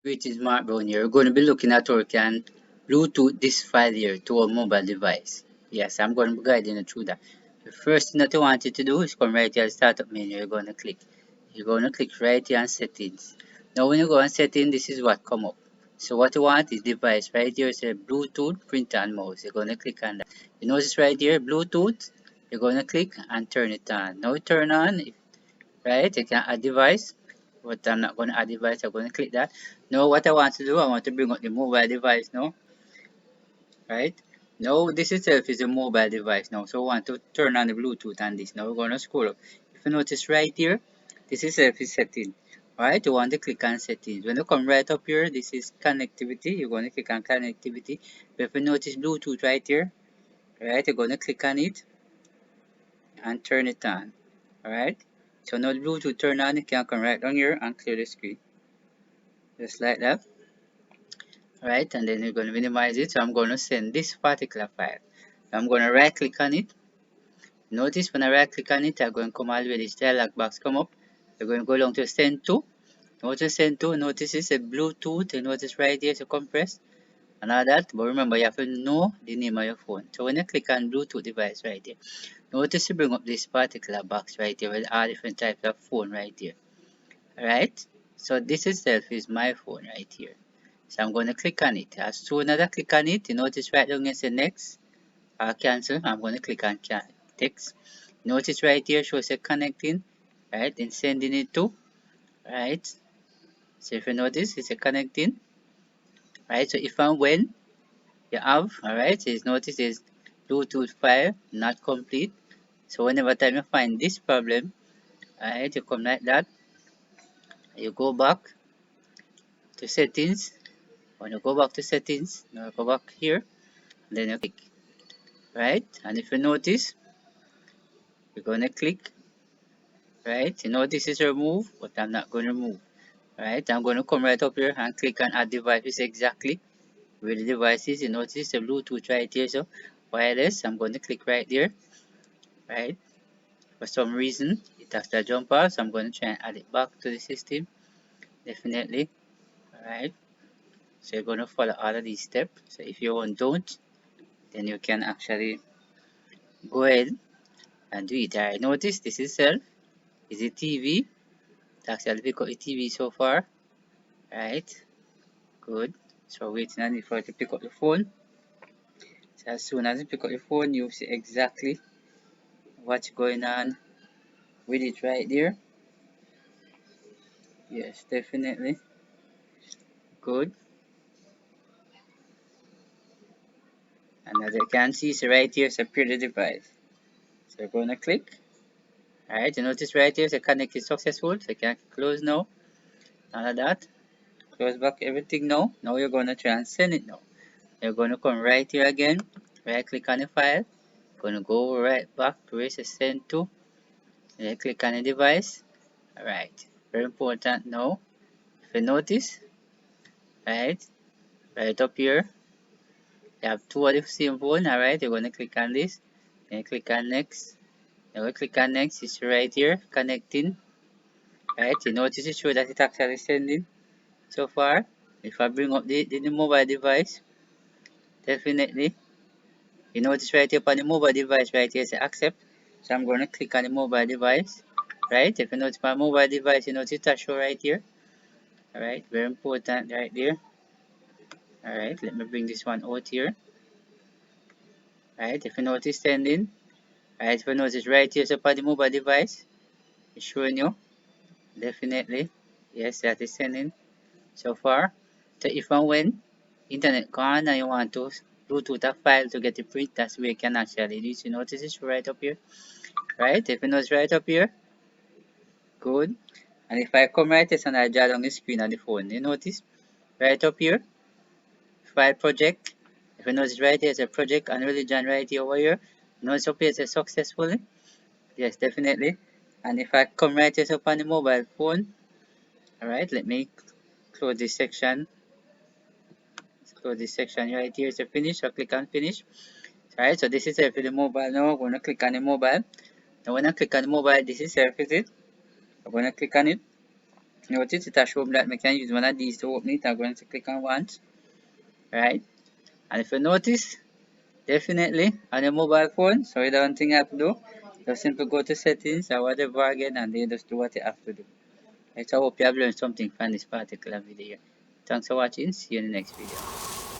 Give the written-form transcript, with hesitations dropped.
Which is Mark Brown here. We're going to be looking at how we can Bluetooth this file here to our mobile device. Yes, I'm going to be guiding you through that. The first thing that you want you to do is come right here, startup menu. You're going to click. You're going to click right here on settings. Now when you go on settings, this is what come up. So what you want is device. Right here is a Bluetooth printer and mouse. You're going to click on that. You notice right here, Bluetooth. You're going to click and turn it on. Now turn on, right? You can add device, but I'm not going to add device. I'm going to click that. Now what I want to do, I want to bring up the mobile device now, right? Now this itself is a mobile device now, so I want to turn on the Bluetooth on this. Now we're going to scroll up. If you notice right here, this itself is setting. Alright, you want to click on settings. When you come right up here, this is connectivity. You're going to click on connectivity. But if you notice Bluetooth right here, right, you're going to click on it and turn it on. Alright, so now the Bluetooth turn on, you can come right down here and clear the screen. Just like that. Alright, and then you're going to minimize it. So I'm going to send this particular file. I'm going to right click on it. Notice when I right click on it, I'm going to come all the way, this dialog box come up. You're going to go down to send to. Notice send to, notice it's a Bluetooth. You notice right here to compress and all that. But remember, you have to know the name of your phone. So when you click on Bluetooth device right here, notice you bring up this particular box right here with all different types of phone right here. Alright, so this itself is my phone right here. So I'm going to click on it. As soon as I click on it, you notice right down here say next or cancel. I'm going to click on text. Notice right here shows a connecting, right? Then sending it to, right? So if you notice, it's a connecting, right? So if and when you have, alright, so notice is Bluetooth file not complete. So whenever time you find this problem, alright, you come like that, you go back to settings. When you go back to settings, you go back here, then you click, right? And if you notice, you're gonna click, right? You know this is remove, but I'm not gonna remove, right? I'm gonna come right up here and click on add devices exactly where the device is. You notice the Bluetooth right here, so wireless. I'm gonna click right there, right? For some reason, it has to jump out, so I'm gonna try and add it back to the system, definitely, alright? So you're gonna follow all of these steps. So if you don't, then you can actually go ahead and do it. I notice this itself is a TV. It's actually pick up a TV so far. Right, good. So waiting on it for it to pick up the phone. So as soon as you pick up the phone, you'll see exactly what's going on with it right there. Yes, definitely. Good. And as you can see, so right here, so pair the device. So we're gonna click. Alright, you notice right here, so connect is successful. So you can close now. None of that. Close back everything now. Now you're gonna try and send it now. You're gonna come right here again. Right click on the file. Gonna go right back to where it says send to. Then click on the device. Alright, very important now. If you notice, right, right up here, you have two of the same phone. Alright, you're gonna click on this. Then click on next. Then we click on next. It's right here, connecting. Right, you notice it show that it's actually sending so far. If I bring up the mobile device, definitely. You notice right here on the mobile device right here, say accept. So I'm gonna click on the mobile device. Right, if you notice my mobile device, you notice that show right here. Alright, very important right there. Alright, let me bring this one out here. Alright, if you notice sending. Alright, if you notice right here, so for the mobile device, it's showing you. Definitely. Yes, that is sending so far. So if and when internet gone and you want to Bluetooth a file to get it print, that's where you can actually do it. You notice it's right up here. Right, if you notice right up here, good. And if I come right here and I draw down the screen on the phone, you notice right up here, file project. If you notice right here, it's a project and religion right here over here. Notice up here, it's successfully. Yes, definitely. And if I come right here up on the mobile phone, alright, let me close this section. Let's close this section right here. So finish. So click on finish. Alright, so this is it for the mobile now. I'm going to click on the mobile. Now when I click on the mobile, this is it. I'm going to click on it. Notice it has shown that we can use one of these to open it. I'm going to click on once, right? And if you notice, definitely on your mobile phone, so you don't think you have to do, just simply go to settings or whatever again and then just do what you have to do. Right, so I hope you have learned something from this particular video. Thanks for watching. See you in the next video.